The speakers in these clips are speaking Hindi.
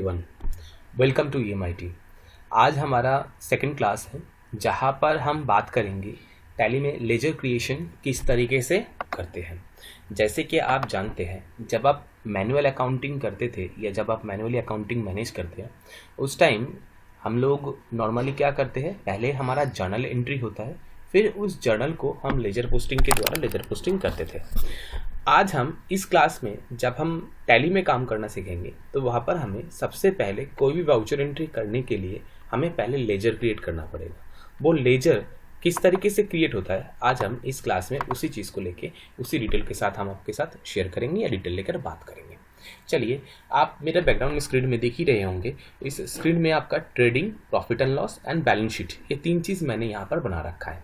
Everyone, welcome to EMIT। आज हमारा सेकंड क्लास है जहाँ पर हम बात करेंगे टैली में लेजर क्रिएशन किस तरीके से करते हैं। जैसे कि आप जानते हैं, जब आप मैनुअल अकाउंटिंग करते थे या जब आप मैनुअली अकाउंटिंग मैनेज करते हैं उस टाइम हम लोग नॉर्मली क्या करते हैं, पहले हमारा जर्नल एंट्री होता है, फिर उस जर्नल को हम लेजर पोस्टिंग के द्वारा लेजर पोस्टिंग करते थे। आज हम इस क्लास में जब हम टैली में काम करना सीखेंगे तो वहाँ पर हमें सबसे पहले कोई भी वाउचर एंट्री करने के लिए हमें पहले लेजर क्रिएट करना पड़ेगा। वो लेजर किस तरीके से क्रिएट होता है, आज हम इस क्लास में उसी चीज़ को लेके उसी डिटेल के साथ हम आपके साथ शेयर करेंगे या डिटेल लेकर बात करेंगे। चलिए, आप मेरे बैकग्राउंड में स्क्रीन में देख ही रहे होंगे। इस स्क्रीन में आपका trading, profit and loss and balance sheet, ये तीन चीज़ मैंने यहाँ पर बना रखा है।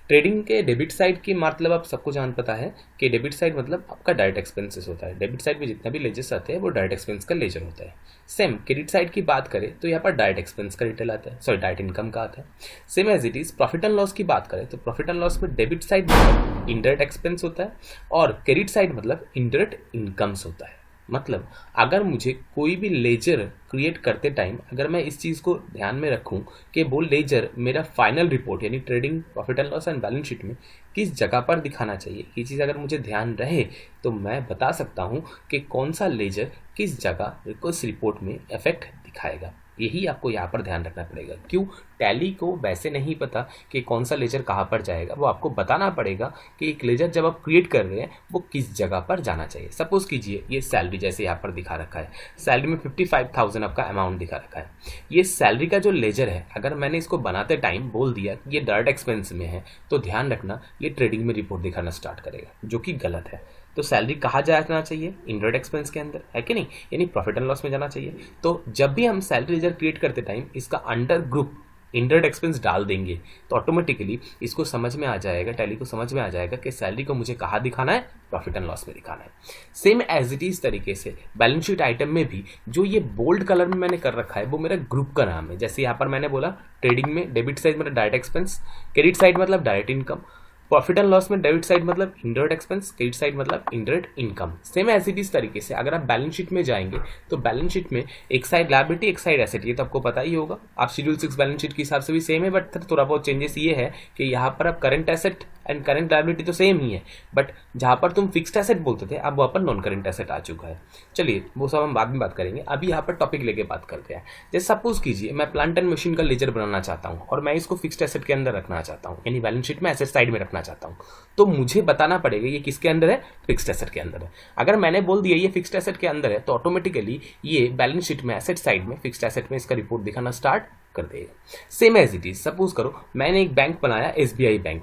ट्रेडिंग के डेबिट साइड की मतलब आप सबको जान पता है कि डेबिट साइड मतलब आपका डायरेक्ट एक्सपेंसेस होता है। डेबिट साइड में जितना भी लेजर्स आते हैं वो डायरेक्ट एक्सपेंस का लेजर होता है। सेम क्रेडिट साइड की बात करें तो यहाँ पर डायरेक्ट एक्सपेंस का डिटेल आता है, डायरेक्ट इनकम का आता है। Same as it is profit and loss की बात करें तो प्रॉफिट एंड लॉस में डेबिट साइड मतलब इनडायरेक्ट एक्सपेंस होता है और क्रेडिट साइड मतलब इनडायरेक्ट इनकम्स होता है। मतलब अगर मुझे कोई भी लेजर क्रिएट करते टाइम अगर मैं इस चीज़ को ध्यान में रखूं कि वो लेजर मेरा फाइनल रिपोर्ट यानी trading, profit and loss and balance sheet में किस जगह पर दिखाना चाहिए, ये चीज़ अगर मुझे ध्यान रहे तो मैं बता सकता हूं कि कौन सा लेजर किस जगह उस रिपोर्ट में इफेक्ट दिखाएगा। यही आपको यहाँ पर ध्यान रखना पड़ेगा। क्यों? टैली को वैसे नहीं पता कि कौन सा लेजर कहाँ पर जाएगा, वो आपको बताना पड़ेगा कि एक लेजर जब आप क्रिएट कर रहे हैं वो किस जगह पर जाना चाहिए। सपोज कीजिए ये सैलरी जैसे यहाँ पर दिखा रखा है, सैलरी में 55,000 आपका अमाउंट दिखा रखा है। ये सैलरी का जो लेजर है, अगर मैंने इसको बनाते टाइम बोल दिया कि ये डायरेक्ट एक्सपेंस में है तो ध्यान रखना ये ट्रेडिंग में रिपोर्ट दिखाना स्टार्ट करेगा, जो कि गलत है। तो सैलरी कहाँ जाना चाहिए? इनडायरेक्ट एक्सपेंस के अंदर, है कि नहीं, यानी प्रॉफिट एंड लॉस में जाना चाहिए। तो जब भी हम सैलरी लेजर क्रिएट करते टाइम इसका अंडर ग्रुप इनडायरेक्ट एक्सपेंस डाल देंगे तो ऑटोमेटिकली इसको समझ में आ जाएगा, टैली को समझ में आ जाएगा कि सैलरी को मुझे कहाँ दिखाना है, प्रॉफिट एंड लॉस में दिखाना है। सेम एज इट इज तरीके से बैलेंस शीट आइटम में भी जो ये बोल्ड कलर में मैंने कर रखा है वो मेरा ग्रुप का नाम है। जैसे यहाँ पर मैंने बोला ट्रेडिंग में डेबिट साइड मतलब डायरेक्ट एक्सपेंस, क्रेडिट साइड मतलब direct income, profit and loss में डेबिट साइड मतलब इनडायरेक्ट एक्सपेंस, क्रेडिट साइड मतलब indirect income. Same as it is तरीके से अगर आप बैलेंस शीट में जाएंगे तो बैलेंस शीट में एक साइड लायबिलिटी एक साइड एसेट, ये तो आपको पता ही होगा। आप शेड्यूल 6 बैलेंस शीट के हिसाब से भी सेम है, बट थोड़ा बहुत चेंजेस ये है कि यहाँ पर आप current asset and current liability तो सेम ही है, बट जहाँ पर तुम फिक्स्ड एसेट बोलते थे अब वहाँ पर नॉन करंट एसेट आ चुका है। चलिए वो सब हम बाद में बात करेंगे, अभी यहाँ पर टॉपिक लेके बात करते हैं। जैसे सपोज कीजिए मैं प्लांट एंड मशीन का लेजर बनाना चाहता हूँ और मैं इसको फिक्स्ड एसेट के अंदर रखना चाहता हूँ, यानी बैलेंस शीट में एसेट साइड में रखना चाहता हूँ, तो मुझे बताना पड़ेगा ये किसके अंदर है, फिक्स्ड एसेट के अंदर है। अगर मैंने बोल दिया ये फिक्स्ड एसेट के अंदर है तो ऑटोमेटिकली ये बैलेंस शीट में एसेट साइड में फिक्स्ड एसेट में इसका रिपोर्ट दिखाना स्टार्ट कर देगा। Same as it is suppose करो मैंने एक बैंक बनाया, SBI बैंक।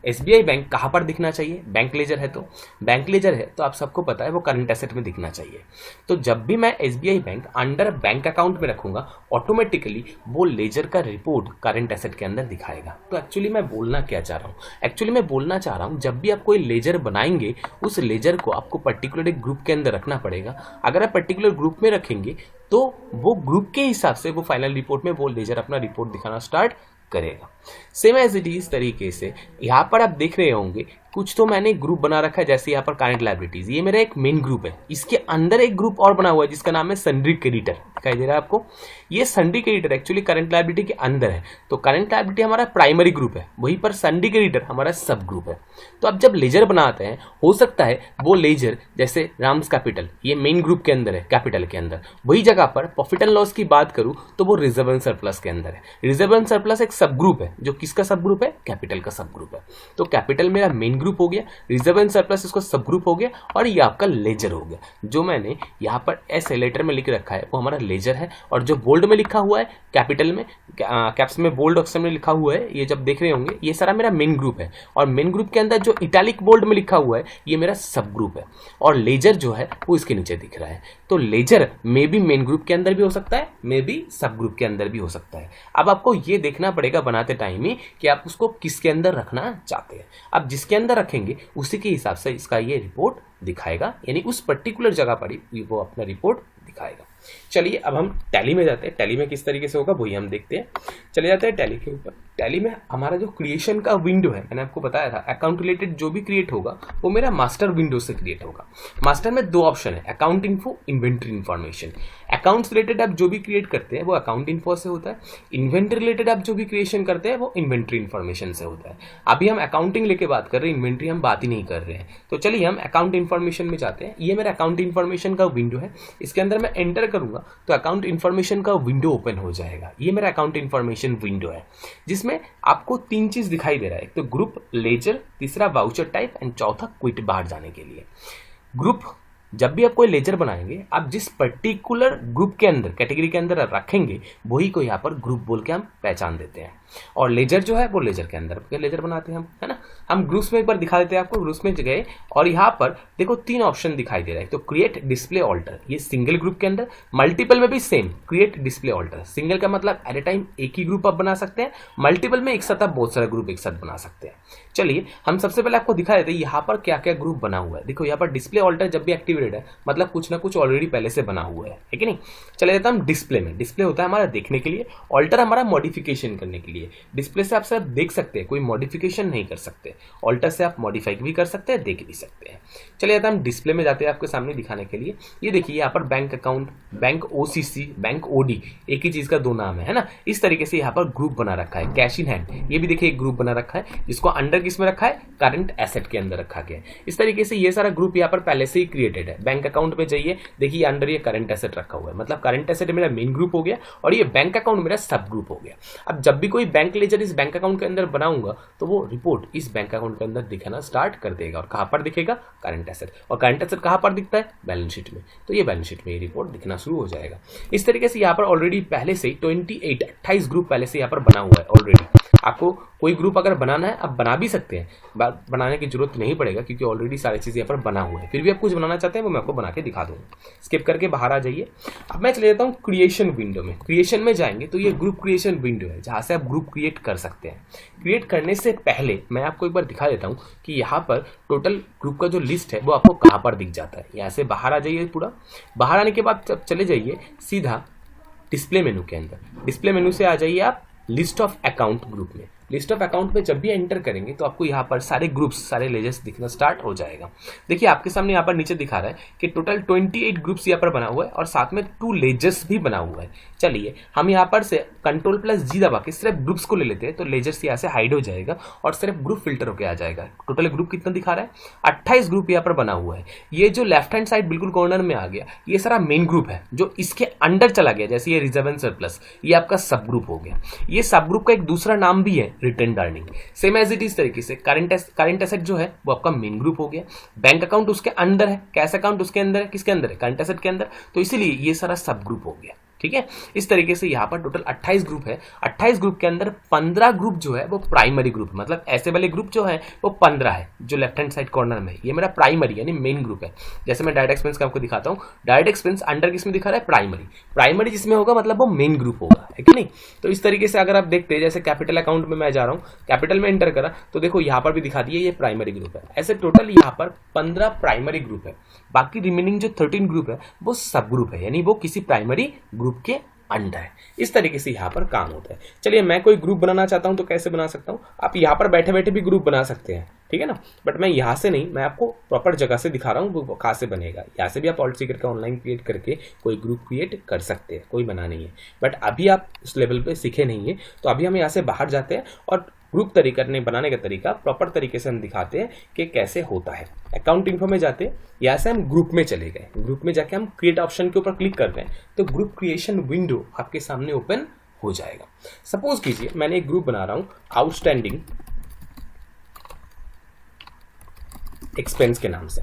SBI बैंक कहाँ पर दिखना चाहिए? बैंक लेजर है तो बैंक लेजर है तो आप सबको पता है वो करंट एसेट में दिखना चाहिए। तो जब भी मैं SBI bank under bank account में रखूंगा ऑटोमेटिकली वो लेजर का रिपोर्ट करंट एसेट के अंदर दिखाएगा। तो एक्चुअली मैं बोलना क्या चाह रहा हूँ? एक्चुअली मैं बोलना चाह रहा हूँ जब भी आप कोई लेजर बनाएंगे उस लेजर को आपको पर्टिकुलर एक ग्रुप के अंदर रखना पड़ेगा। अगर आप पर्टिकुलर ग्रुप में रखेंगे तो वो ग्रुप के हिसाब से वो फाइनल रिपोर्ट में वो लेजर अपना रिपोर्ट दिखाना स्टार्ट करेगा। सेम एज इट इज तरीके से यहाँ पर आप देख रहे होंगे कुछ तो मैंने ग्रुप बना रखा है। जैसे यहाँ पर करंट लायबिलिटीज, ये मेरा एक मेन ग्रुप है, इसके अंदर एक ग्रुप और बना हुआ है जिसका नाम है सन्ड्री क्रेडिटर। दिखाई दे रहा है आपको? ये sundry creditor actually current liability के अंदर है। तो करंट लायबिलिटी हमारा प्राइमरी ग्रुप है, वहीं पर सन्ड्री क्रेडिटर हमारा सब ग्रुप है। तो अब जब लेजर बनाते हैं हो सकता है वो लेजर जैसे राम्स कैपिटल ये मेन ग्रुप के अंदर है, कैपिटल के अंदर, वही जगह पर प्रॉफिट एंड लॉस की बात करूं तो वो रिजर्व एंड सरप्लस के अंदर है। रिजर्व एंड सरप्लस एक सब ग्रुप है, जो किसका सब ग्रुप है? कैपिटल का सब ग्रुप है। तो कैपिटल मेरा मेन ग्रुप हो गया, रिजर्व एंड सरप्लस इसको सब ग्रुप हो गया और ये आपका लेजर हो गया। जो मैंने यहाँ पर ऐसे लेटर में लिख रखा है वो हमारा लेजर है, और जो बोल्ड में लिखा हुआ है कैपिटल में कैप्स में बोल्ड अक्षर में लिखा हुआ है ये जब देख रहे होंगे ये सारा मेरा मेन ग्रुप है। और मेन ग्रुप के अंदर जो इटैलिक बोल्ड में लिखा हुआ है ये मेरा सब ग्रुप है, और लेजर जो है वो इसके नीचे दिख रहा है। तो ledger maybe main group के अंदर भी हो सकता है, मे बी सब ग्रुप के अंदर भी हो सकता है। अब आपको ये देखना पड़ेगा बनाते टाइम ही कि आप उसको किसके अंदर रखना चाहते हैं। अब जिसके अंदर रखेंगे उसी के हिसाब से इसका ये रिपोर्ट दिखाएगा, यानी उस पर्टिकुलर जगह पर ही वो अपना रिपोर्ट दिखाएगा। चलिए अब हम टैली में जाते हैं। टैली में किस तरीके से होगा वही हम देखते हैं। चले जाते हैं टैली के ऊपर। टैली में हमारा जो क्रिएशन का विंडो है, मैंने आपको बताया था अकाउंट रिलेटेड जो भी क्रिएट होगा वो मेरा मास्टर विंडो से क्रिएट होगा। मास्टर में दो ऑप्शन है, account info, inventory information. Accounts related आप जो भी क्रिएट करते हैं वो अकाउंट इन्फो से होता है, इन्वेंट्री रिलेटेड आप जो भी क्रिएशन करते हैं वो इन्वेंट्री इन्फॉर्मेशन से होता है। अभी हम अकाउंटिंग लेके बात कर रहे हैं, इन्वेंट्री हम बात ही नहीं कर रहे हैं। तो चलिए हम अकाउंट इन्फॉर्मेशन में जाते हैं। ये मेरा अकाउंट इन्फॉर्मेशन का विंडो है, इसके अंदर मैं एंटर करूंगा तो अकाउंट इन्फॉर्मेशन का विंडो ओपन हो जाएगा। ये मेरा अकाउंट इन्फॉर्मेशन विंडो है जिसमें आपको तीन चीज दिखाई दे रहा है, एक तो ग्रुप, लेजर, तीसरा वाउचर टाइप एंड चौथा क्विट बाहर जाने के लिए। ग्रुप, जब भी आप कोई लेजर बनाएंगे आप जिस पर्टिकुलर ग्रुप के अंदर, कैटेगरी के अंदर रखेंगे वही को यहाँ पर ग्रुप बोल के हम पहचान देते हैं। और लेजर जो है वो लेजर के अंदर लेजर बनाते हैं हम, है ना। हम ग्रुप्स में एक बार दिखा देते हैं आपको। ग्रुप्स में गए और यहाँ पर देखो तीन ऑप्शन दिखाई दे रहा है, तो क्रिएट, डिस्प्ले, ऑल्टर। ये सिंगल ग्रुप के अंदर, मल्टीपल में भी same, create, display, alter. Single का मतलब एट ए टाइम एक ही ग्रुप आप बना सकते हैं, मल्टीपल में एक साथ आप बहुत सारे ग्रुप एक साथ बना सकते हैं। चलिए हम सबसे पहले आपको दिखा देते हैं यहाँ पर क्या क्या ग्रुप बना हुआ है। देखो यहाँ पर डिस्प्ले ऑल्टर जब भी एक्टिवेटेड है मतलब कुछ ना कुछ ऑलरेडी पहले से बना हुआ है कि नहीं। चले जाता हम डिस्प्ले में। डिस्प्ले होता है हमारा देखने के लिए, ऑल्टर हमारा मॉडिफिकेशन करने के लिए। डिस्प्ले से आप सिर्फ देख सकते हैं, कोई मॉडिफिकेशन नहीं कर सकते। ऑल्टर से आप मॉडिफाई भी कर सकते हैं, देख भी सकते हैं। चलिए जाता हम डिस्प्ले में जाते हैं आपके सामने दिखाने के लिए। ये देखिए यहाँ पर bank account, bank OCC, bank OD, एक ही चीज का दो नाम है ना। इस तरीके से यहाँ पर ग्रुप बना रखा है। कैश इन हैंड, ये भी देखिए एक ग्रुप बना रखा है जिसको अंडर किस में रखा है, करंट एसेट के अंदर रखा गया है। इस तरीके से ये सारा ग्रुप यहाँ पर पहले से ही क्रिएटेड है। बैंक अकाउंट में जाइए, देखिए अंडर ये करंट एसेट रखा हुआ है, मतलब करंट एसेट मेरा मेन ग्रुप हो गया और ये बैंक अकाउंट मेरा सब ग्रुप हो गया। अब जब भी कोई बैंक लेजर इस बैंक अकाउंट के अंदर बनाऊंगा तो वो रिपोर्ट इस बैंक अकाउंट के अंदर दिखाना स्टार्ट कर देगा। और कहां पर दिखेगा, करंट एसेट। और करंट एसेट कहां पर दिखता है, बैलेंस शीट में। तो ये बैलेंस शीट में ये रिपोर्ट दिखना शुरू हो जाएगा। इस तरीके से यहाँ पर ऑलरेडी पहले से 28 ग्रुप पहले से यहाँ पर बना हुआ है ऑलरेडी। आपको कोई ग्रुप अगर बनाना है आप बना भी सकते हैं, बनाने की जरूरत नहीं पड़ेगा क्योंकि ऑलरेडी सारी चीज़ यहाँ पर बना हुआ है। फिर भी आप कुछ बनाना चाहते हैं वो मैं आपको बना के दिखा दूंगा। स्किप करके बाहर आ जाइए। अब मैं चले जाता हूँ क्रिएशन विंडो में। क्रिएशन में जाएंगे तो ये ग्रुप क्रिएशन विंडो है जहाँ से आप ग्रुप क्रिएट कर सकते हैं। क्रिएट करने से पहले मैं आपको एक बार दिखा देता हूँ कि यहाँ पर टोटल ग्रुप का जो लिस्ट है वो आपको कहाँ पर दिख जाता है। यहाँ से बाहर आ जाइए। पूरा बाहर आने के बाद चले जाइए सीधा डिस्प्ले मेनू के अंदर। डिस्प्ले मेनू से आ जाइए आप लिस्ट ऑफ अकाउंट ग्रुप में। लिस्ट ऑफ अकाउंट में जब भी एंटर करेंगे तो आपको यहाँ पर सारे ग्रुप्स, सारे लेजर्स दिखना स्टार्ट हो जाएगा। देखिए आपके सामने यहाँ पर नीचे दिखा रहा है कि टोटल 28 ग्रुप्स यहाँ पर बना हुआ है और साथ में 2 लेजर्स भी बना हुआ है। चलिए हम यहाँ पर से Ctrl+G दबा के सिर्फ ग्रुप्स को ले लेते हैं तो लेजर्स यहाँ से हाइड हो जाएगा और सिर्फ ग्रुप फिल्टर होकर आ जाएगा। टोटल ग्रुप कितना दिखा रहा है, 28 ग्रुप यहाँ पर बना हुआ है। ये जो लेफ्ट हैंड साइड बिल्कुल कॉर्नर में आ गया ये सारा मेन ग्रुप है जो इसके अंडर चला गया। जैसे ये रिजर्व एंड सरप्लस, ये आपका सब ग्रुप हो गया। ये सब ग्रुप का एक दूसरा नाम भी है return earning. Same as it is तरीके से करंट एसेट जो है वो आपका मेन ग्रुप हो गया। बैंक अकाउंट उसके अंदर है, कैश अकाउंट उसके अंदर है, किसके अंदर है, करंट एसेट के अंदर। तो इसीलिए ये सारा सब ग्रुप हो गया। ठीक है, इस तरीके से यहाँ पर टोटल 28 ग्रुप है। 28 ग्रुप के अंदर 15 ग्रुप जो है वो प्राइमरी ग्रुप, मतलब ऐसे वाले ग्रुप जो है वो 15 है जो लेफ्ट हैंड साइड कॉर्नर में। ये मेरा प्राइमरी यानी मेन ग्रुप है। जैसे मैं डायरेक्ट एक्सपेंस का आपको दिखाता हूँ, डायरेक्ट एक्सपेंस अंडर किसमें दिखा रहा है, प्राइमरी। प्राइमरी जिसमें होगा मतलब वो मेन ग्रुप होगा, है कि नहीं। तो इस तरीके से अगर आप देखते हैं, जैसे कैपिटल अकाउंट में मैं जा रहा हूँ, कैपिटल में एंटर करा तो देखो यहाँ पर भी दिखा दिया ये प्राइमरी ग्रुप है। ऐसे टोटल यहाँ पर 15 प्राइमरी ग्रुप है। बाकी रिमेनिंग जो 13 ग्रुप है वो सब ग्रुप है, यानी वो किसी प्राइमरी ग्रुप के अंडर है। इस तरीके से यहाँ पर काम होता है। चलिए मैं कोई ग्रुप बनाना चाहता हूँ तो कैसे बना सकता हूँ, आप यहाँ पर बैठे बैठे भी ग्रुप बना सकते हैं, ठीक है ना। बट मैं यहाँ से नहीं, मैं आपको प्रॉपर जगह से दिखा रहा हूँ वो कहाँ से बनेगा। यहाँ से भी आप ऑल्ट सी करके ऑनलाइन क्रिएट करके कोई ग्रुप क्रिएट कर सकते हैं, कोई मना नहीं है। बट अभी आप उस लेवल पे सीखे नहीं है तो अभी हम यहाँ से बाहर जाते हैं और ग्रुप तरीका बनाने का तरीका प्रॉपर तरीके से हम दिखाते हैं कि कैसे होता है। अकाउंट इन्फो में जाते हैं, यहाँ से हम ग्रुप में चले गए। ग्रुप में जाके हम क्रिएट ऑप्शन के ऊपर क्लिक करते हैं तो ग्रुप क्रिएशन विंडो आपके सामने ओपन हो जाएगा। सपोज कीजिए मैंने एक ग्रुप बना रहा हूँ आउटस्टैंडिंग एक्सपेंस के नाम से।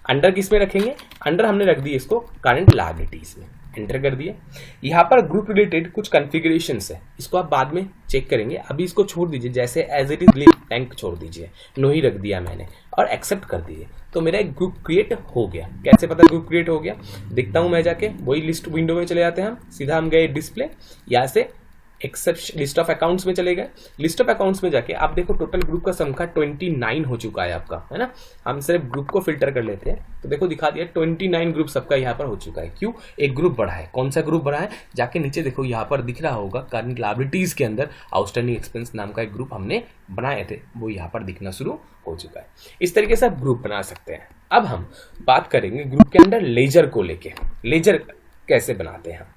अंडर किस में रखेंगे, अंडर हमने रख दिए इसको करंट लायबिलिटीज में। एंटर कर दिए। यहाँ पर ग्रुप रिलेटेड कुछ कॉन्फ़िगरेशंस है, इसको आप बाद में चेक करेंगे। अभी इसको छोड़ दीजिए, जैसे as it is leave blank छोड़ दीजिए। नो ही रख दिया मैंने और एक्सेप्ट कर दिए तो मेरा एक ग्रुप क्रिएट हो गया। कैसे पता ग्रुप क्रिएट हो गया, देखता हूँ मैं जाके। वही लिस्ट विंडो में चले जाते हैं हम, सीधा हम गए डिस्प्ले, यहाँ से एक्सेप्शन लिस्ट ऑफ अकाउंट्स में चले गए। लिस्ट ऑफ अकाउंट्स में जाके आप देखो टोटल ग्रुप का संख्या 29 हो चुका है आपका, है ना। हम सिर्फ ग्रुप को फिल्टर कर लेते हैं तो देखो दिखा दिया 29 ग्रुप सबका यहाँ पर हो चुका है। क्यों? एक ग्रुप बढ़ा है। कौन सा ग्रुप बढ़ा है? जाके नीचे देखो यहाँ पर दिख रहा होगा करंट लायबिलिटीज के अंदर आउटस्टैंडिंग एक्सपेंस नाम का एक ग्रुप हमने बनाए थे, वो यहाँ पर दिखना शुरू हो चुका है। इस तरीके से आप ग्रुप बना सकते हैं। अब हम बात करेंगे ग्रुप के अंदर लेजर को लेके। लेजर कैसे बनाते हैं?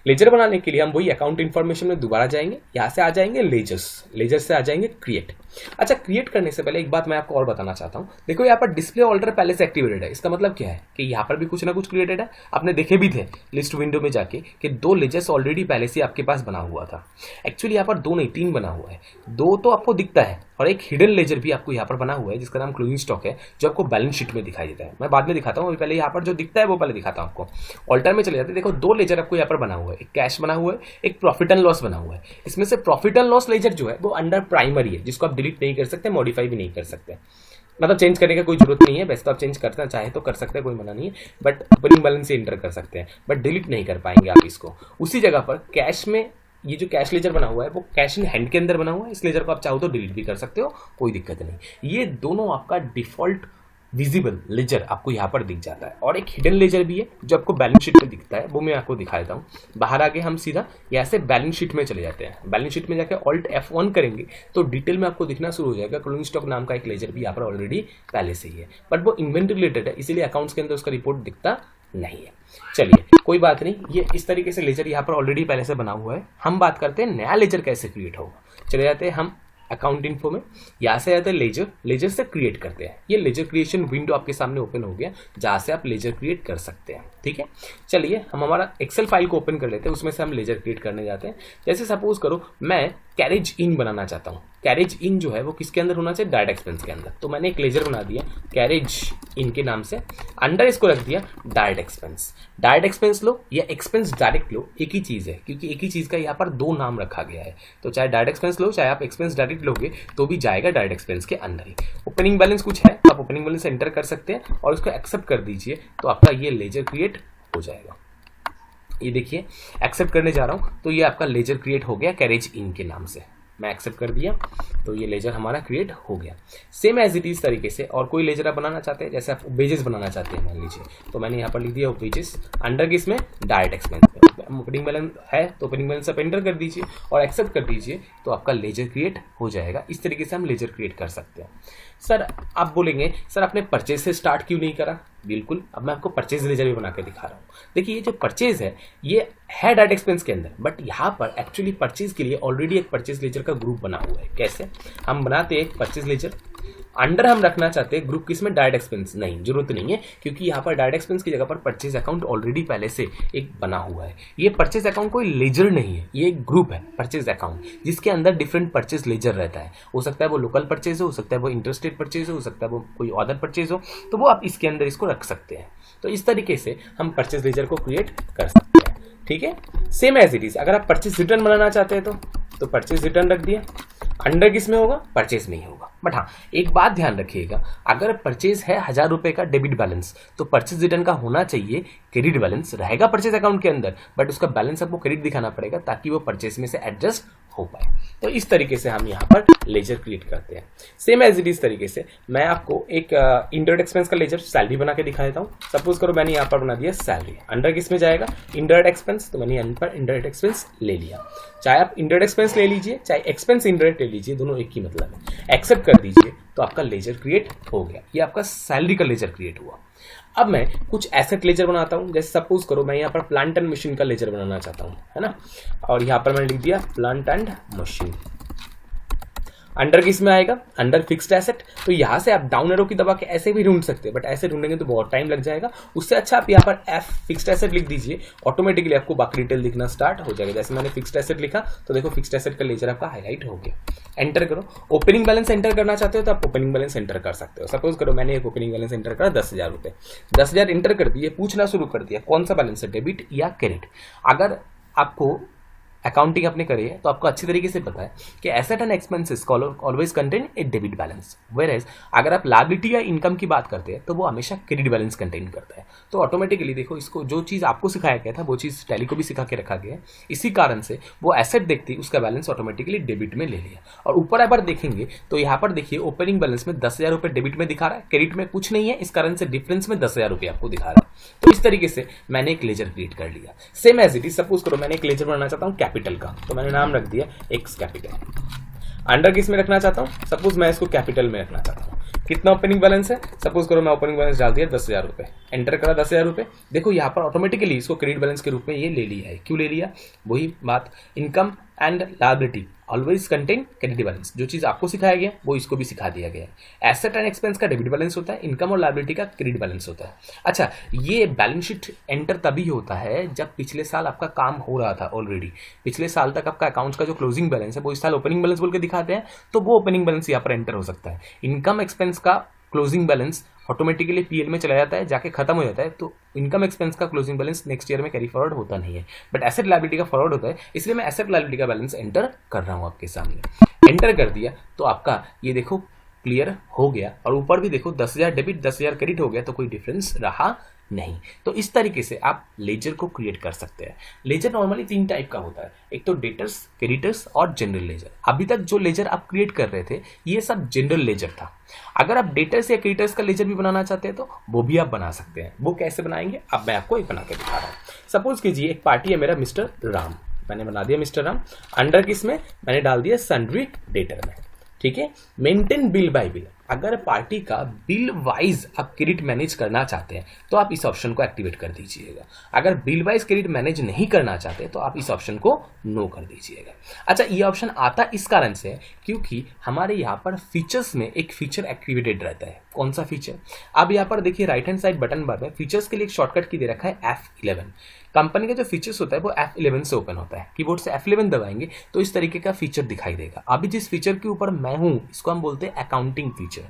लेजर बनाने के लिए हम वही अकाउंट इन्फॉर्मेशन में दोबारा जाएंगे, यहाँ से आ जाएंगे लेजर्स, लेजर से आ जाएंगे क्रिएट। अच्छा, क्रिएट करने से पहले एक बात मैं आपको और बताना चाहता हूँ। देखो यहाँ पर डिस्प्ले ऑल्टर पहले से एक्टिवेटेड है। इसका मतलब क्या है कि यहाँ पर भी कुछ ना कुछ क्रिएटेड है। आपने देखे भी थे लिस्ट विंडो में जाके कि 2 लेजर्स ऑलरेडी पहले से आपके पास बना हुआ था। एक्चुअली यहाँ पर 2 नहीं 3 बना हुआ है। 2 तो आपको दिखता है और एक हिडन लेजर भी आपको यहाँ पर बना हुआ है जिसका नाम क्लोजिंग स्टॉक है, जो आपको बैलेंस शीट में दिखाई देता है। मैं बाद में दिखाता हूँ, पहले यहाँ पर जो दिखता है वो पहले दिखाता हूँ आपको। ऑल्टर में चले जाते हैं, देखो 2 लेजर आपको यहाँ पर बना हुआ है, एक कैश बना हुआ है, एक प्रॉफिट एंड लॉस बना हुआ है। इसमें से प्रॉफिट एंड लॉस लेजर जो है वो अंडर प्राइमरी है, जिसको आप डिलीट नहीं कर सकते, मॉडिफाई भी नहीं कर सकते, मतलब चेंज करने की कोई जरूरत नहीं है। वैसे तो आप चेंज करना चाहे तो कर सकते हैं, कोई मना नहीं है, बट ओपनिंग बैलेंस से एंटर कर सकते हैं, बट डिलीट नहीं कर पाएंगे आप इसको। उसी जगह पर कैश में ये जो कैश लेजर बना हुआ है वो कैश इन हैंड के अंदर बना हुआ है। इस लेजर को आप चाहो तो डिलीट भी कर सकते हो, कोई दिक्कत नहीं। ये दोनों आपका डिफॉल्ट विजिबल लेजर आपको यहाँ पर दिख जाता है। और एक हिडन लेजर भी है जो आपको बैलेंस शीट में दिखता है, वो मैं आपको दिखा देता हूँ। बाहर आके हम सीधा यहाँ से बैलेंस शीट में चले जाते हैं। बैलेंस शीट में जाके ऑल्ट F1 करेंगे तो डिटेल में आपको दिखना शुरू हो जाएगा। क्लोजिंग स्टॉक नाम का एक लेजर भी यहाँ पर ऑलरेडी पहले से ही है, बट वो इन्वेंटरी रिलेटेड है, इसीलिए अकाउंट्स के अंदर उसका रिपोर्ट दिखता नहीं है। चलिए कोई बात नहीं, ये इस तरीके से लेजर यहाँ पर ऑलरेडी पहले से बना हुआ है। हम बात करते हैं नया लेजर कैसे क्रिएट होगा। चले जाते हैं हम अकाउंट इन्फो में, यहाँ से आते हैं लेजर, लेजर से क्रिएट करते हैं। ये लेजर क्रिएशन विंडो आपके सामने ओपन हो गया जहाँ से आप लेजर क्रिएट कर सकते हैं। ठीक है, चलिए हम हमारा एक्सेल फाइल को ओपन कर लेते हैं, उसमें से हम लेजर क्रिएट करने जाते हैं। जैसे सपोज करो मैं कैरेज इन बनाना चाहता हूँ। कैरेज इन जो है वो किसके अंदर होना चाहिए? डायरेक्ट एक्सपेंस के अंदर। तो मैंने एक लेजर बना दिया कैरेज इन के नाम से, अंडर इसको रख दिया डायरेक्ट एक्सपेंस। डायरेक्ट एक्सपेंस लो या एक्सपेंस डायरेक्ट लो, एक ही चीज़ है, क्योंकि एक ही चीज़ का यहाँ पर 2 नाम रखा गया है। तो चाहे डायरेक्ट एक्सपेंस लो चाहे आप एक्सपेंस डायरेक्ट लोगे तो भी जाएगा डायरेक्ट एक्सपेंस के अंदर ही। ओपनिंग बैलेंस कुछ है, आप ओपनिंग बैलेंस एंटर कर सकते हैं और उसको एक्सेप्ट कर दीजिए तो आपका ये लेजर क्रिएट हो जाएगा। ये देखिए एक्सेप्ट करने जा रहा हूँ तो ये आपका लेजर क्रिएट हो गया कैरेज इन के नाम से। मैं एक्सेप्ट कर दिया तो ये लेजर हमारा क्रिएट हो गया। सेम एज इट इज तरीके से और कोई लेजर आप बनाना चाहते हैं, जैसे आप वेजेस बनाना चाहते हैं मान लीजिए, तो मैंने यहाँ पर लिख दिया वेजेस, अंडर किसमें? डायरेक्ट एक्सपेंस में। ओपनिंग बैलेंस है तो ओपनिंग बैलेंस आप एंटर कर दीजिए और एक्सेप्ट कर दीजिए तो आपका लेजर क्रिएट हो जाएगा। इस तरीके से हम लेजर क्रिएट कर सकते हैं। सर आप बोलेंगे सर आपने परचेज से स्टार्ट क्यों नहीं करा? बिल्कुल, अब मैं आपको परचेज लेजर भी बना के दिखा रहा हूँ। देखिए ये जो परचेज है ये है डायरेक्ट एक्सपेंस के अंदर, बट यहाँ पर एक्चुअली परचेज के लिए ऑलरेडी एक परचेज लेजर का ग्रुप बना हुआ है। कैसे हम बनाते हैं? एक परचेज लेजर अंडर हम रखना चाहते हैं ग्रुप किसमें? Direct expense. नहीं, जरूरत नहीं है, क्योंकि यहाँ पर डायरेक्ट एक्सपेंस की जगह पर परचेज अकाउंट ऑलरेडी पहले से एक बना हुआ है। ये परचेज अकाउंट कोई लेजर नहीं है, ये एक ग्रुप है परचेज अकाउंट, जिसके अंदर डिफरेंट परचेज लेजर रहता है। हो सकता है वो लोकल परचेज हो सकता है वो इंटरस्टेट परचेज हो सकता है वो कोई अदर परचेज हो, तो वो आप इसके अंदर इसको रख सकते हैं। तो इस तरीके से हम परचेज लेजर को क्रिएट कर सकते हैं। ठीक है, सेम एज इट इज। अगर आप परचेज रिटर्न बनाना चाहते हैं तो परचेज रिटर्न रख दिया, अंडर किस में होगा? परचेज में ही होगा। बट हाँ एक बात ध्यान रखिएगा, अगर परचेज है 1000 रुपये का डेबिट बैलेंस तो परचेज रिटर्न का होना चाहिए क्रेडिट बैलेंस, रहेगा परचेज अकाउंट के अंदर, बट उसका बैलेंस आपको क्रेडिट दिखाना पड़ेगा ताकि वो परचेज में से एडजस्ट हो पाए। तो इस तरीके से हम यहाँ पर लेजर क्रिएट करते हैं। सेम एज इट इज तरीके से मैं आपको एक इनडायरेक्ट एक्सपेंस का लेजर सैलरी बना के दिखा देता हूँ। सपोज करो मैंने यहाँ पर बना दिया सैलरी, अंडर किस में जाएगा? इनडायरेक्ट एक्सपेंस, तो मैंने यहाँ पर इनडायरेक्ट एक्सपेंस ले लिया। चाहे आप इनडायरेक्ट एक्सपेंस ले लीजिए चाहे एक्सपेंस इनडायरेक्ट ले लीजिए, दोनों एक ही मतलब है। एक्सेप्ट कर दीजिए तो आपका लेजर क्रिएट हो गया। ये आपका सैलरी का लेजर क्रिएट हुआ। अब मैं कुछ एसेट लेजर बनाता हूं। जैसे सपोज करो मैं यहाँ पर प्लांट एंड मशीन का लेजर बनाना चाहता हूं, है ना, और यहाँ पर मैंने लिख दिया प्लांट एंड मशीन। अंडर किस में आएगा? Under fixed asset. तो यहाँ से आप डाउन एरो की दबा के ऐसे भी ढूंढ सकते हैं, बट ऐसे ढूंढेंगे तो बहुत टाइम लग जाएगा। उससे अच्छा आप यहाँ पर एफ फिक्स्ड एसेट लिख दीजिए, ऑटोमेटिकली आपको बाकी डिटेल दिखना स्टार्ट हो जाएगा। जैसे मैंने फिक्स्ड एसेट लिखा तो देखो फिक्स्ड एसेट का लेजर आपका हाईलाइट हो गया। एंटर करो। ओपनिंग बैलेंस एंटर करना चाहते हो तो आप ओपनिंग बैलेंस एंटर कर सकते हो। सपोज करो मैंने एक ओपनिंग बैलेंस एंटर करा 10,000 रुपये, 10,000 एंटर कर दिए, पूछना शुरू कर दिया कौन सा बैलेंस है, डेबिट या क्रेडिट। अगर आपको अकाउंटिंग आपने करी है तो आपको अच्छी तरीके से पता है कि asset and expenses always contain a debit balance, whereas अगर आप लायबिलिटी या इनकम की बात करते हैं तो वो हमेशा क्रेडिट बैलेंस कंटेन करता है। तो ऑटोमेटिकली देखो, इसको जो चीज़ आपको सिखाया गया था वो चीज़ टैली को भी सिखा के रखा गया है, इसी कारण से वो एसेट देखती उसका बैलेंस ऑटोमेटिकली डेबिट में ले लिया। और ऊपर अगर देखेंगे तो यहाँ पर देखिए ओपनिंग बैलेंस में 10,000 रुपये डेबिट में दिखा रहा है, क्रेडिट में कुछ नहीं है, इस कारण से डिफरेंस में 10,000 रुपये आपको दिखा रहा है। तो इस तरीके से मैंने एक लेजर क्रिएट कर लिया। Same as it is, suppose करो मैंने एक लेजर बनाना चाहता हूँ कैपिटल का, तो मैंने नाम रख दिया एक्स कैपिटल। अंडर किस में रखना चाहता हूँ, सपोज मैं इसको कैपिटल में रखना चाहता हूँ। कितना ओपनिंग बैलेंस है, सपोज करो मैं ओपनिंग बैलेंस डाल दिया 10,000 रुपये, एंटर करा 10,000 रुपये। देखो यहाँ पर ऑटोमेटिकली इसको क्रेडिट बैलेंस के रूप में ये ले लिया है। क्यों ले लिया, वही बात, income and liability always contain credit balance. जो चीज़ आपको सिखाया गया वो इसको भी सिखा दिया गया है। एसेट एंड एक्सपेंस का डेबिट बैलेंस होता है, इनकम और लायबिलिटी का क्रेडिट बैलेंस होता है। अच्छा, ये बैलेंस शीट एंटर तभी होता है जब पिछले साल आपका काम हो रहा था ऑलरेडी, पिछले साल तक आपका अकाउंट्स का जो क्लोजिंग बैलेंस है वो इस साल ओपनिंग बैलेंस बोल के दिखाते हैं, तो वो ओपनिंग बैलेंस यहाँ पर एंटर हो सकता है। इनकम एक्सपेंस का क्लोजिंग बैलेंस ऑटोमेटिकली पीएल में चला जाता है, जाके खत्म हो जाता है, तो इनकम एक्सपेंस का क्लोजिंग बैलेंस नेक्स्ट ईयर में कैरी फॉरवर्ड होता नहीं है, बट एसेट लायबिलिटी का फॉरवर्ड होता है। इसलिए मैं एसेट लायबिलिटी का बैलेंस एंटर कर रहा हूँ आपके सामने। एंटर कर दिया तो आपका ये देखो क्लियर हो गया, और ऊपर भी देखो 10,000 डेबिट 10,000 क्रेडिट हो गया, तो कोई डिफरेंस रहा नहीं। तो इस तरीके से आप लेजर को क्रिएट कर सकते हैं। लेजर नॉर्मली 3 टाइप का होता है, एक तो डेटर्स, क्रेडिटर्स और जनरल लेजर। अभी तक जो लेजर आप क्रिएट कर रहे थे ये सब जनरल लेजर था। अगर आप डेटर्स या क्रेडिटर्स का लेजर भी बनाना चाहते हैं तो वो भी आप बना सकते हैं। वो कैसे बनाएंगे अब मैं आपको एक बना के दिखा रहा हूँ। सपोज कीजिए एक पार्टी है मेरा मिस्टर राम, मैंने बना दिया मिस्टर राम। अंडर किस में मैंने डाल दिया सन्ड्री डेटर में, ठीक है। मेंटेन बिल बाय बिल, अगर पार्टी का बिल वाइज आप क्रेडिट मैनेज करना चाहते हैं तो आप इस ऑप्शन को एक्टिवेट कर दीजिएगा। अगर बिल वाइज क्रेडिट मैनेज नहीं करना चाहते तो आप इस ऑप्शन को नो कर दीजिएगा। अच्छा, ये ऑप्शन आता इस कारण से है क्योंकि हमारे यहाँ पर फीचर्स में एक फीचर एक्टिवेटेड रहता है। कौन सा फीचर, अब यहाँ पर देखिए राइट हैंड साइड बटन बार में फीचर्स के लिए एक शॉर्टकट की दे रखा है F11। कंपनी का जो फीचर्स होता है वो F11 से ओपन होता है। कीबोर्ड से F11 दबाएंगे तो इस तरीके का फीचर दिखाई देगा। अभी जिस फीचर के ऊपर मैं हूं इसको हम बोलते हैं अकाउंटिंग फीचर।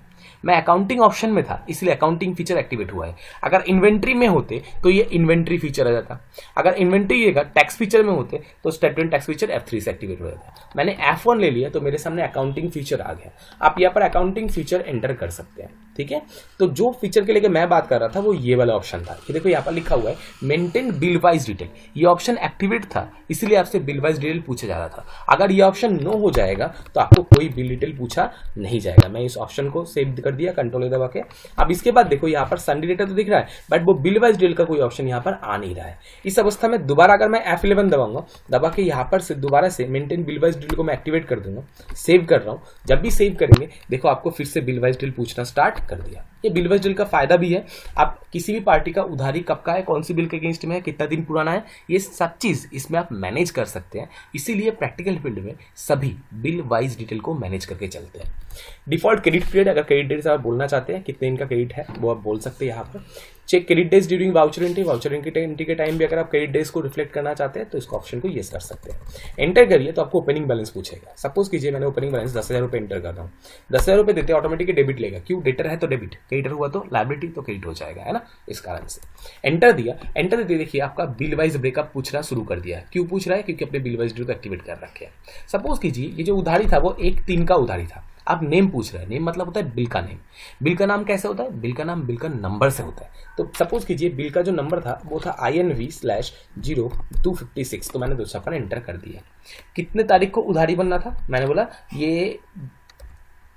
मैं अकाउंटिंग ऑप्शन में था इसलिए अकाउंटिंग फीचर एक्टिवेट हुआ है। अगर इन्वेंट्री में होते तो ये इन्वेंट्री फीचर आ जाता। अगर इन्वेंट्री टैक्स फीचर में होते तो स्टेटमेंट टैक्स फीचर F3 से एक्टिवेट हो जाता। मैंने F1 ले लिया तो मेरे सामने अकाउंटिंग फीचर आ गया। आप यहाँ पर अकाउंटिंग फीचर एंटर कर सकते हैं, ठीक है। तो जो फीचर के लिए मैं बात कर रहा था वो ये वाला ऑप्शन था। ये देखो यहाँ पर लिखा हुआ है मेंटेन बिल वाइज डिटेल। ये ऑप्शन एक्टिवेट था इसलिए आपसे बिल वाइज डिटेल पूछा जा रहा था। अगर ये ऑप्शन नो हो जाएगा तो आपको कोई बिल डिटेल पूछा नहीं जाएगा। मैं इस ऑप्शन को सेव कर दिया कंट्रोल दबा के। अब इसके बाद देखो यहाँ पर सन्ड्री डेटा तो दिख रहा है बट वो बिल वाइज डिटेल का कोई ऑप्शन यहाँ पर आ नहीं रहा है। इस अवस्था में दोबारा अगर मैं F11 दबाऊंगा, दबा के यहाँ पर से दोबारा से मेंटेन बिल वाइज डिटेल को मैं एक्टिवेट कर दूंगा। सेव कर रहा हूँ, जब भी सेव करेंगे देखो आपको फिर से बिल वाइज डिटेल पूछना स्टार्ट कर दिया। ये बिल वाइज डिटेल का फायदा भी है, आप किसी भी पार्टी का उधारी कब का है, कौन सी बिल के अगेंस्ट में है, कितना दिन पुराना है, ये सब चीज इसमें आप मैनेज कर सकते हैं। इसीलिए प्रैक्टिकल फील्ड में सभी बिल वाइज डिटेल को मैनेज करके चलते हैं। डिफॉल्ट क्रेडिट पीरियड, अगर क्रेडिट डेट से आप बोलना चाहते हैं कितने दिन का क्रेडिट है वो आप बोल सकते हैं यहाँ पर। Check credit days during voucher entry, voucher entry के टाइम भी अगर आप क्रेडिट डेज को रिफ्लेक्ट करना चाहते हैं तो इसको ऑप्शन को येस कर सकते हैं। एंटर करिए तो आपको ओपनिंग बैलेंस पूछेगा। सपोज कीजिए मैंने ओपनिंग बैलेंस 10,000 रुपये एंटर कर रहा हूँ। 10,000 रुपये देते ऑटोमेटिकली डेबिट लेगा, क्यों, डेटर है तो डेबिट, क्रेडिटर हुआ तो लायबिलिटी तो क्रेडिट हो जाएगा, है ना, इस कारण से। एंटर दिया, एंटर देते देखिए आपका बिल वाइज ब्रेकअप पूछना शुरू कर दिया। क्यों पूछ रहा है, क्योंकि अपने बिल वाइज को एक्टिवेट कर रखे हैं। सपोज कीजिए ये जो उधारी था वो 1/3 का उधारी था। आप नेम पूछ रहे हैं, नेम मतलब होता है बिल का नेम। बिल का नाम कैसे होता है, बिल का नाम बिल का नंबर से होता है। तो सपोज कीजिए बिल का जो नंबर था वो था INV/0256, तो मैंने दूसरा पर एंटर कर दिया। कितने तारीख को उधारी बनना था, मैंने बोला ये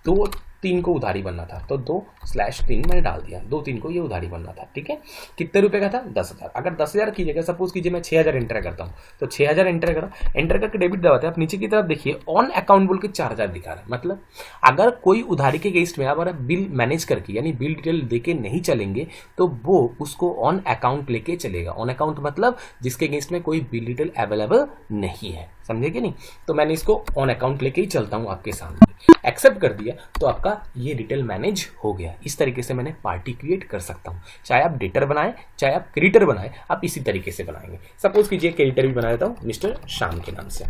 2/3 को उधारी बनना था तो 2/3 मैंने डाल दिया। 2/3 को ये उधारी बनना था, ठीक है। कितने रुपए का था, 10,000। अगर 10,000 की जगह सपोज कीजिए मैं 6,000 एंटर करता हूँ तो 6,000 एंटर करा, एंटर करके डेबिट दबाते हैं। आप नीचे की तरफ देखिए ऑन अकाउंट बोल के 4,000 दिखा रहा है। मतलब अगर कोई उधारी के अगेंस्ट में अगर बिल मैनेज करके यानी बिल डिटेल देके नहीं चलेंगे तो वो उसको ऑन अकाउंट लेके चलेगा। ऑन अकाउंट मतलब जिसके अगेंस्ट में कोई बिल डिटेल अवेलेबल नहीं है, समझे कि नहीं। तो मैंने इसको ऑन अकाउंट लेके ही चलता हूँ आपके सामने। एक्सेप्ट कर दिया तो आपका ये डिटेल मैनेज हो गया। इस तरीके से मैंने पार्टी क्रिएट कर सकता हूँ। चाहे आप डेटर बनाएं चाहे आप क्रेडिटर बनाएं, आप इसी तरीके से बनाएंगे। सपोज कीजिए क्रेडिटर भी बना देता हूँ मिस्टर श्याम के नाम से।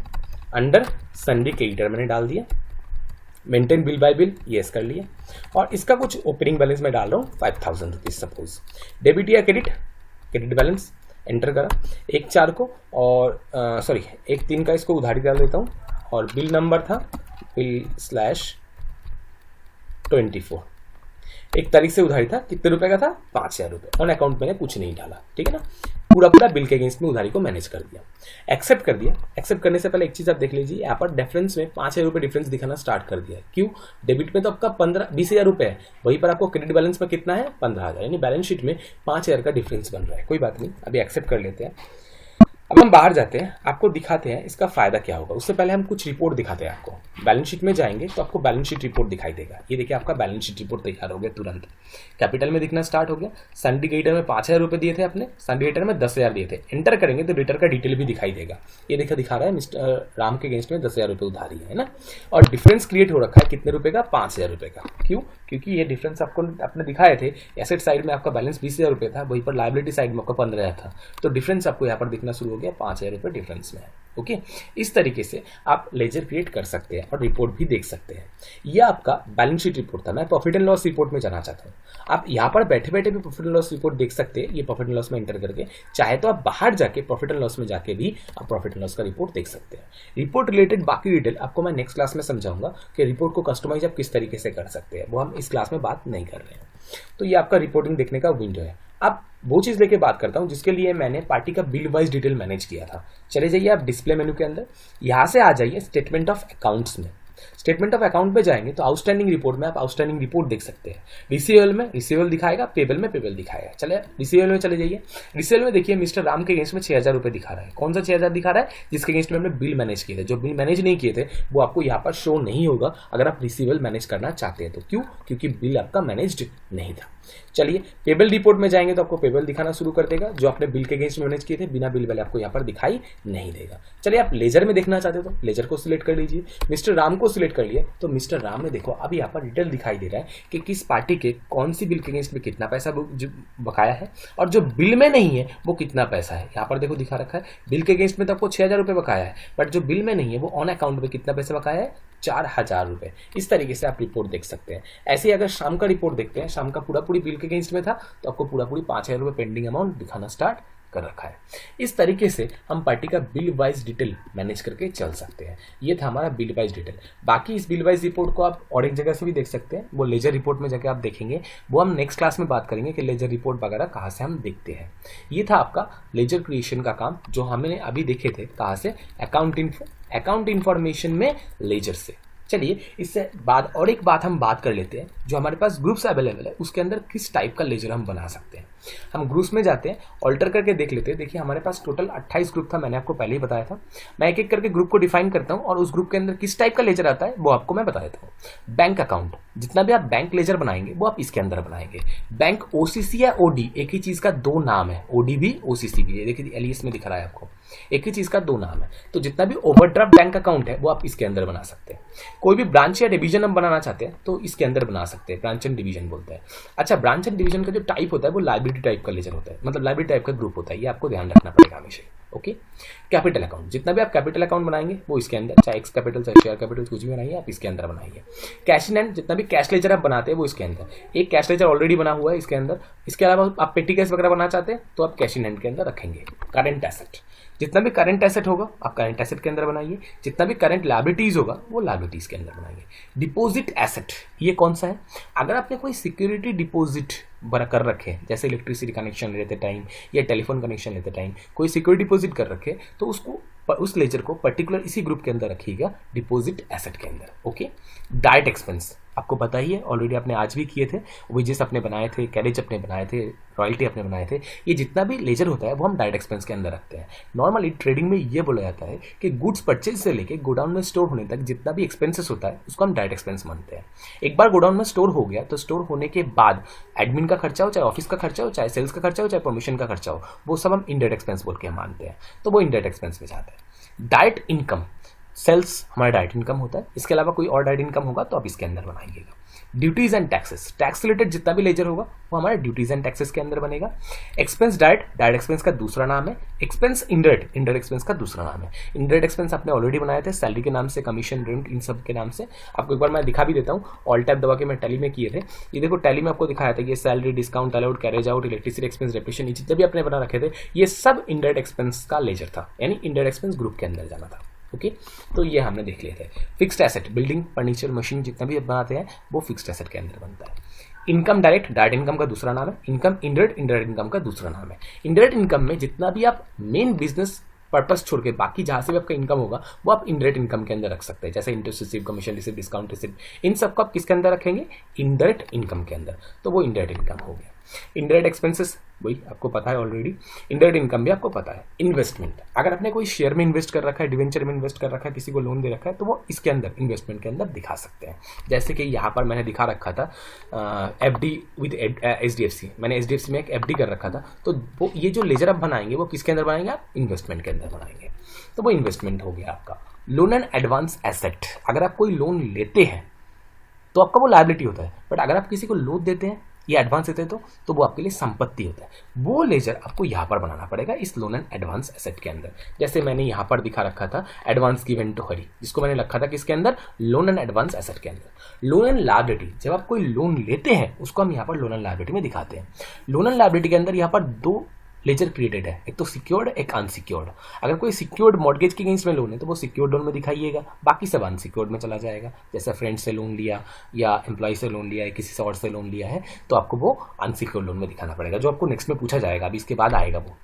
अंडर सन्ड्री क्रेडिटर मैंने डाल दिया। Maintain bill bye bill yes कर लिया और इसका कुछ ओपनिंग बैलेंस में डाल रहा हूँ 5,000 रुपीज। सपोज डेबिट या क्रेडिट, क्रेडिट बैलेंस एंटर करा, 1/4 को और सॉरी 1/3 का इसको उधारी डाल देता हूँ, और बिल नंबर था बिल/24, 1 तारीख से उधारी था, कितने रुपए का था, 5,000 रुपये। ऑन अकाउंट मैंने कुछ नहीं डाला, ठीक है ना, पूरा बिल के अगेंस्ट में उधारी को मैनेज कर दिया, एक्सेप्ट कर दिया। एक्सेप्ट करने से पहले एक चीज आप देख लीजिए, यहाँ पर डिफरेंस में 5,000 रुपये डिफरेंस दिखाना स्टार्ट कर दिया है। क्यों? डेबिट में तो आपका 20,000 रुपये है, वहीं पर आपको क्रेडिट बैलेंस में कितना है, 15,000, यानी बैलेंस शीट में 5,000 का डिफरेंस बन रहा है। कोई बात नहीं, अभी एक्सेप्ट कर लेते हैं। अब हम बाहर जाते हैं, आपको दिखाते हैं इसका फायदा क्या होगा। उससे पहले हम कुछ रिपोर्ट दिखाते हैं आपको। बैलेंस शीट में जाएंगे तो आपको बैलेंस शीट रिपोर्ट दिखाई देगा। ये देखिए आपका बैलेंस शीट रिपोर्ट तैयार हो गया तुरंत, कैपिटल में दिखना स्टार्ट हो गया। सिंडिकेटर में 5,000 रुपये दिए थे अपने, सिंडिकेटर में 10,000 दिए थे। एंटर करेंगे तो रिटर का डिटेल भी दिखाई देगा। ये देखा दिखा रहा है मिस्टर राम के अगेंस्ट में 10,000 रुपये उधारी है ना, और डिफरेंस क्रिएट हो रखा है कितने रुपए का, 5,000 रुपये का। क्यों? क्योंकि ये डिफरेंस आपको आपने दिखाए थे, एसेट साइड में आपका बैलेंस 20,000 रुपये था, वहीं पर लाइबिलिटी साइड में आपका 15,000 था, तो डिफरेंस आपको यहाँ पर दिखना शुरू हो गया, 5,000 रुपये डिफरेंस में है। ओके, इस तरीके से आप लेजर क्रिएट कर सकते हैं और रिपोर्ट भी देख सकते हैं। यह आपका बैलेंस शीट रिपोर्ट था। मैं प्रॉफिट एंड लॉस रिपोर्ट में जाना चाहता हूँ। आप यहाँ पर बैठे बैठे भी प्रॉफिट एंड लॉस रिपोर्ट देख सकते हैं, ये प्रॉफिट एंड लॉस में एंटर करके। चाहे तो आप बाहर जाके प्रॉफिट एंड लॉस में जाके भी आप प्रॉफिट एंड लॉस का रिपोर्ट देख सकते हैं। रिपोर्ट रिलेटेड बाकी डिटेल आपको मैं नेक्स्ट क्लास में समझाऊंगा कि रिपोर्ट को कस्टमाइज आप किस तरीके से कर सकते हैं, वो हम इस क्लास में बात नहीं कर रहे हैं। तो ये आपका रिपोर्टिंग देखने का विंडो है। अब वो चीज़ लेके बात करता हूँ जिसके लिए मैंने पार्टी का बिल वाइज डिटेल मैनेज किया था। चले जाइए आप डिस्प्ले मेनू के अंदर, यहाँ से आ जाइए स्टेटमेंट ऑफ अकाउंट्स में। स्टेटमेंट ऑफ अकाउंट पे जाएंगे तो आउटस्टैंडिंग रिपोर्ट में आप आउटस्टैंडिंग रिपोर्ट देख सकते हैं। रिसीवेबल में रिसीवेबल दिखाएगा, पेबल में पेबल दिखाएगा। चले रिसीवेबल में चले जाइए। रिसीवेबल में देखिए मिस्टर राम के अगेंस्ट में 6,000 रुपये दिखा रहा है। कौन सा 6,000 दिखा रहा है? जिसके अगेंस्ट में हमने बिल मैनेज किए थे। जो बिल मैनेज नहीं किए थे वो आपको यहाँ पर शो नहीं होगा अगर आप रिसीवेबल मैनेज करना चाहते हैं तो। क्यों? क्योंकि बिल आपका मैनेज्ड नहीं था। चलिए पेबल रिपोर्ट में जाएंगे तो आपको पेबल दिखाना शुरू कर देगा, जो आपने बिल के अगेंस्ट मैनेज किए थे। बिना बिल वाले आपको यहाँ पर दिखाई नहीं देगा। चलिए आप लेजर में देखना चाहते हो तो लेजर को सिलेक्ट कर लीजिए। मिस्टर राम को सिलेक्ट कर लिया तो मिस्टर राम में देखो अभी यहाँ पर डिटेल दिखाई दे रहा है कि किस पार्टी के कौन सी बिल के अगेंस्ट में कितना पैसा बकाया है, और जो बिल में नहीं है वो कितना पैसा है। यहाँ पर देखो दिखा रखा है बिल के अगेंस्ट में तो आपको 6,000 रुपये बकाया है, बट जो बिल में नहीं है वो ऑन अकाउंट में कितना पैसा बकाया है, 4,000 रुपये। इस तरीके से आप रिपोर्ट देख सकते हैं। ऐसे ही अगर शाम का रिपोर्ट देखते हैं, शाम का पूरी बिल के अगेंस्ट में था तो आपको पूरी 5,000 रुपये पेंडिंग अमाउंट दिखाना स्टार्ट कर रखा है। इस तरीके से हम पार्टी का बिल वाइज डिटेल मैनेज करके चल सकते हैं। ये था हमारा बिल वाइज डिटेल। बाकी इस बिल वाइज रिपोर्ट को आप और एक जगह से भी देख सकते हैं, वो लेजर रिपोर्ट में जाके आप देखेंगे। वो हम नेक्स्ट क्लास में बात करेंगे कि लेजर रिपोर्ट वगैरह कहाँ से हम देखते हैं। ये था आपका लेजर क्रिएशन का काम जो हमने अभी देखे थे। कहाँ से? अकाउंट इन्फॉर्मेशन में लेजर से। चलिए इससे बाद और एक बात हम बात कर लेते हैं, जो हमारे पास ग्रुप्स अवेलेबल है उसके अंदर किस टाइप का लेजर हम बना सकते हैं। हम ग्रुप्स में जाते हैं, ऑल्टर करके देख लेते हैं। देखिए हमारे पास टोटल 28 ग्रुप था, मैंने आपको पहले ही बताया था। मैं एक एक करके ग्रुप को डिफाइन करता हूँ और उस ग्रुप के अंदर किस टाइप का लेजर आता है वो आपको मैं बता देता हूँ। बैंक अकाउंट, जितना भी आप बैंक लेजर बनाएंगे वो आप इसके अंदर बनाएंगे। बैंक ओसीसी या ओडी, एक ही चीज़ का दो नाम है, ओडी भी ओसीसी भी है। देखिए एलियस में दिख रहा है आपको, एक ही चीज़ का दो नाम है। तो जितना भी ओवरड्राफ्ट बैंक अकाउंट है वो आप इसके अंदर बना सकते हैं। कोई भी ब्रांच या डिवीजन हम बनाना चाहते हैं तो इसके अंदर बना सकते हैं, ब्रांच एंड डिवीजन बोलते हैं। अच्छा, ब्रांच एंड डिवीजन का जो टाइप होता है वो लाइबिलिटी टाइप का लेजर होता है, मतलब लाइबिलिटी टाइप का ग्रुप होता है। ये आपको ध्यान रखना पड़ेगा हमेशा। ओके, कैपिटल अकाउंट, जितना भी आप कैपिटल अकाउंट बनाएंगे वो इसके अंदर, चाहे एक्स कैपिटल चाहे शेयर कैपिटल कुछ भी बनाइए आप इसके अंदर बनाइए। कैश इन हैंड, जितना भी कैश लेजर आप बनाते हैं वो इसके अंदर। एक कैश लेजर ऑलरेडी बना हुआ है इसके अंदर। इसके अलावा आप पेटी कैश वगैरह बनाना चाहते हैं तो आप कैश इन हैंड के अंदर रखेंगे। करंट एसेट, जितना भी करंट एसेट होगा आप करंट एसेट के अंदर बनाइए। जितना भी करंट लायबिलिटीज होगा वो लायबिलिटीज के अंदर बनाइए। डिपॉजिट एसेट, ये कौन सा है? अगर आपने कोई सिक्योरिटी डिपॉजिट कर रखे, जैसे इलेक्ट्रिसिटी कनेक्शन लेते टाइम या टेलीफोन कनेक्शन लेते टाइम कोई सिक्योरिटी डिपॉजिट कर रखे, तो उसको उस लेजर को पर्टिकुलर इसी ग्रुप के अंदर रखिएगा, डिपॉजिट एसेट के अंदर। ओके, डायरेक्ट एक्सपेंस आपको पता ही है, ऑलरेडी आपने आज भी किए थे। वेजेस अपने बनाए थे, कैरेज अपने बनाए थे, रॉयल्टी अपने बनाए थे। ये जितना भी लेजर होता है वो हम डायरेक्ट एक्सपेंस के अंदर रखते हैं। नॉर्मली ट्रेडिंग में ये बोला जाता है कि गुड्स परचेज से लेके गोडाउन में स्टोर होने तक जितना भी एक्सपेंसेस होता है उसको हम डायरेक्ट एक्सपेंस मानते हैं। एक बार गोडाउन में स्टोर हो गया तो स्टोर होने के बाद एडमिन का खर्चा हो, चाहे ऑफिस का खर्चा हो, चाहे सेल्स का खर्चा हो, चाहे परमिशन का खर्चा हो, वो सब हम इनडायरेक्ट एक्सपेंस बोल के मानते हैं, तो वो इनडायरेक्ट एक्सपेंस में जाता है। डायरेक्ट इनकम, सेल्स हमारा डायरेक्ट इनकम होता है, इसके अलावा कोई और डायरेक्ट इनकम होगा तो आप इसके अंदर बनाइएगा। Duties and taxes, tax related जितना भी लेजर होगा वो हमारे ड्यूटीज एंड टैक्सेस के अंदर बनेगा। एक्सपेंस डायरेक्ट, डायरेक्ट एक्सपेंस का दूसरा नाम है। एक्सपेंस इनडायरेक्ट, इनडायरेक्ट एक्सपेंस का दूसरा नाम है। इनडायरेक्ट एक्सपेंस आपने ऑलरेडी बनाए थे सैलरी के नाम से, कमीशन, रेंट, इन सब के नाम से। आपको एक बार मैं दिखा भी देता हूँ, ऑल टैब दबा के मैं टैली में किए थे। ये देखो टैली में आपको दिखाया था, ये salary, discount allowed, carriage out, electricity expense, depreciation, ये जितने भी आपने बना रखे थे ये सब इनडायरेक्ट एक्सपेंस का लेजर था, यानी इनडायरेक्ट एक्सपेंस ग्रुप के अंदर जाना था। ओके, तो ये हमने देख लिए थे। Fixed asset, building, furniture, machine जितना भी बनाते हैं वो फिक्स्ड एसेट के अंदर बनता है। इनकम डायरेक्ट, डायरेक्ट इनकम का दूसरा नाम है। इनकम इनडायरेक्ट, इनडायरेक्ट इनकम का दूसरा नाम है। इनडायरेक्ट इनकम में जितना भी आप मेन बिजनेस पर्पस छोड़ के बाकी जहाँ से भी आपका इनकम होगा वो आप इनडायरेक्ट इनकम के अंदर रख सकते हैं, जैसे interest receive, commission receive, discount receive, इन सबको आप किसके अंदर रखेंगे? इनडायरेक्ट इनकम के अंदर। तो वो इनडायरेक्ट इनकम हो गया। इनडायरेक्ट एक्सपेंसेस वही आपको पता है ऑलरेडी। इनडायरेक्ट इनकम भी आपको पता है। इन्वेस्टमेंट, अगर आपने कोई शेयर में इन्वेस्ट कर रखा है, डिवेंचर में इन्वेस्ट कर रखा है, किसी को लोन दे रखा है, तो वो इसके अंदर इन्वेस्टमेंट के अंदर दिखा सकते हैं। जैसे कि यहाँ पर मैंने दिखा रखा था FD विद HDFC, मैंने HDFC में एक FD कर रखा था, तो वो ये जो लेजर आप बनाएंगे वो किसके अंदर बनाएंगे? आप इन्वेस्टमेंट के अंदर बनाएंगे। तो वो इन्वेस्टमेंट हो गया आपका। लोन एंड एडवांस एसेट, अगर आप कोई लोन लेते हैं तो आपका वो लायबिलिटी होता है, बट अगर आप किसी को लोन देते हैं या एडवांस देते हैं तो वो आपके लिए संपत्ति होता है। वो लेजर आपको यहाँ पर बनाना पड़ेगा इस लोन एंड एडवांस एसेट के अंदर। जैसे मैंने यहाँ पर दिखा रखा था एडवांस गिवन टू हरी, जिसको मैंने रखा था किसके अंदर? लोन एंड एडवांस एसेट के अंदर। लोन एंड लायबिलिटी, जब आप कोई लोन लेते हैं उसको हम यहाँ पर लोन एंड लायबिलिटी में दिखाते हैं। लोन एंड लायबिलिटी के अंदर यहाँ पर दो लेजर क्रिएटेड है, एक तो सिक्योर्ड, एक अनसिक्योर्ड। अगर कोई सिक्योर्ड मॉर्गेज के अगेंस्ट में लोन है तो वो सिक्योर्ड लोन में दिखाइएगा, बाकी सब अनसिक्योर्ड में चला जाएगा। जैसे फ्रेंड से लोन लिया या एम्प्लॉय से लोन लिया या किसी से और से लोन लिया है तो आपको वो अनसिक्योर्ड लोन में दिखाना पड़ेगा, जो आपको नेक्स्ट में पूछा जाएगा, अभी इसके बाद आएगा वो।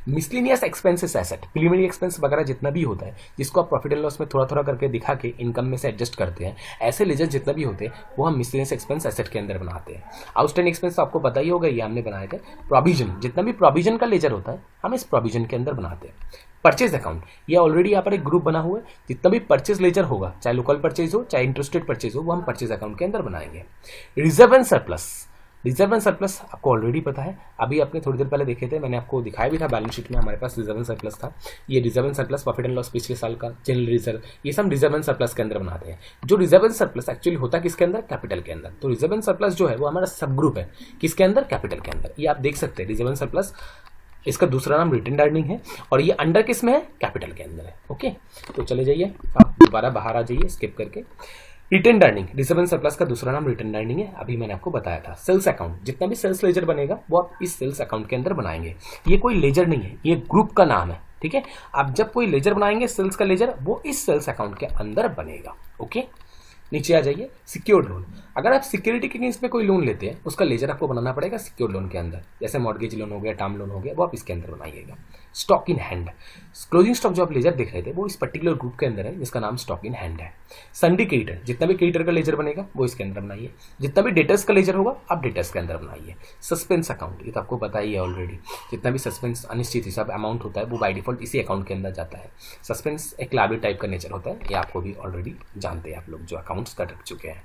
Miscellaneous expenses asset, preliminary expense वगैरह जितना भी होता है जिसको आप प्रॉफिट एंड लॉस में थोड़ा थोड़ा करके दिखा के इनकम में से एडजस्ट करते हैं, ऐसे लेजर जितना भी होते हैं वो हम मिसलिनियस एक्सपेंस एसेट के अंदर बनाते हैं। आउटस्टैंडिंग एक्सपेंस तो आपको पता ही होगा, ये हमने बनाए थे। प्रोविजन, जितना भी प्रोविजन का लेजर होता है हम इस प्रोविजन के अंदर बनाते हैं। परचेज अकाउंट, ये ऑलरेडी यहाँ पर एक ग्रुप बना हुआ है, जितना भी परचेज लेजर होगा, चाहे लोकल परचेज हो चाहे इंटरेस्टेड परचेज हो, वो हम परचेज अकाउंट के अंदर बनाएंगे। Reserve and surplus, reserve and surplus आपको ऑलरेडी पता है, अभी आपने थोड़ी देर पहले देखे थे, मैंने आपको दिखाया भी था बैलेंस शीट में हमारे पास रिजर्व एंड सरप्लस था। ये reserve and surplus profit and loss पिछले साल का, जनरल रिजर्व, ये सब रिजर्व एंड सरप्लस के अंदर बनाते हैं। जो रिजर्व एंड सरप्लस एक्चुअली होता है किसके अंदर? कैपिटल के अंदर। तो रिजर्व एंड सरप्लस जो है वो हमारा सब ग्रुप है, किसके अंदर? कैपिटल के अंदर। ये आप देख सकते हैं रिजर्व एंड सरप्लस, इसका दूसरा नाम रिटेन अर्निंग है और ये अंडर किस में है? कैपिटल के अंदर है। ओके, तो चले जाइए, आप दोबारा बाहर आ जाइए स्किप करके। Retained earning, reserve and surplus का दूसरा नाम रिटेन अर्निंग है, अभी मैंने आपको बताया था। सेल्स अकाउंट, जितना भी सेल्स लेजर बनेगा वो आप इस सेल्स अकाउंट के अंदर बनाएंगे। ये कोई लेजर नहीं है, ये ग्रुप का नाम है, ठीक है। आप जब कोई लेजर बनाएंगे सेल्स का लेजर, वो इस सेल्स अकाउंट के अंदर बनेगा। ओके, नीचे आ जाइए। सिक्योर्ड लोन, अगर आप सिक्योरिटी के अगेंस्ट में कोई लोन लेते हैं उसका लेजर आपको बनाना पड़ेगा सिक्योर्ड लोन के अंदर, जैसे मॉर्गेज लोन हो गया, टर्म लोन हो गया, वो आप इसके अंदर बनाइएगा। Stock in hand, closing stock जो आप लेजर देख रहे थे वो इस पर्टिकुलर ग्रुप के अंदर है जिसका नाम स्टॉक इन हैंड है। संडे क्रेडिटर, जितना भी क्रेडिटर का लेजर बनेगा वो इसके अंदर बनाइए। जितना भी डेटर्स का लेजर होगा आप डेटर्स के अंदर बनाइए। सस्पेंस अकाउंट, ये तो आपको पता ही है ऑलरेडी, जितना भी सस्पेंस अनिश्चित हिसाब अमाउंट होता है वो बाय डिफॉल्ट इसी अकाउंट के अंदर जाता है। सस्पेंस एक लायबिलिटी टाइप का नेचर होता है, ये आपको भी ऑलरेडी जानते हैं आप लोग जो अकाउंट्स कर चुके हैं।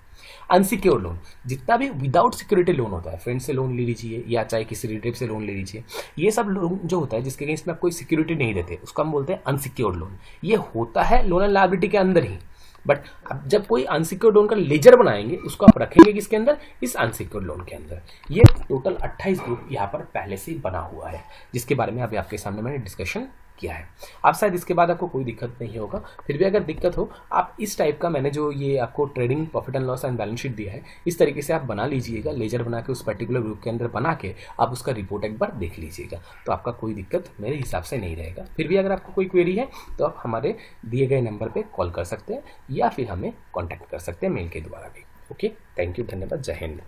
अनसिक्योर्ड लोन, जितना भी विदाउट सिक्योरिटी लोन होता है, फ्रेंड से लोन ले लीजिए या चाहे किसी रिलेटिव से लोन ले लीजिए, ये सब लोन जो होता है जिसके अगेंस्ट में आप कोई सिक्योरिटी नहीं देते उसको हम बोलते हैं अनसिक्योर्ड लोन। ये होता है लोन एंड लायबिलिटी के अंदर ही, बट अब जब कोई अनसिक्योर्ड लोन का लेजर बनाएंगे उसको आप रखेंगे किसके अंदर? इस अनसिक्योर्ड लोन के अंदर। ये टोटल 28 ग्रुप यहाँ पर पहले से बना हुआ है, जिसके बारे में अभी आपके सामने मैंने डिस्कशन किया है। आप शायद इसके बाद आपको कोई दिक्कत नहीं होगा, फिर भी अगर दिक्कत हो आप इस टाइप का मैंने जो ये आपको trading profit and loss and balance sheet दिया है इस तरीके से आप बना लीजिएगा, लेजर बना के उस पर्टिकुलर ग्रुप के अंदर बना के आप उसका रिपोर्ट एक बार देख लीजिएगा, तो आपका कोई दिक्कत मेरे हिसाब से नहीं रहेगा। फिर भी अगर आपको कोई क्वेरी है तो आप हमारे दिए गए नंबर पर कॉल कर सकते हैं या फिर हमें कॉन्टैक्ट कर सकते हैं मेल के द्वारा भी। ओके, थैंक यू, धन्यवाद, जय हिंद।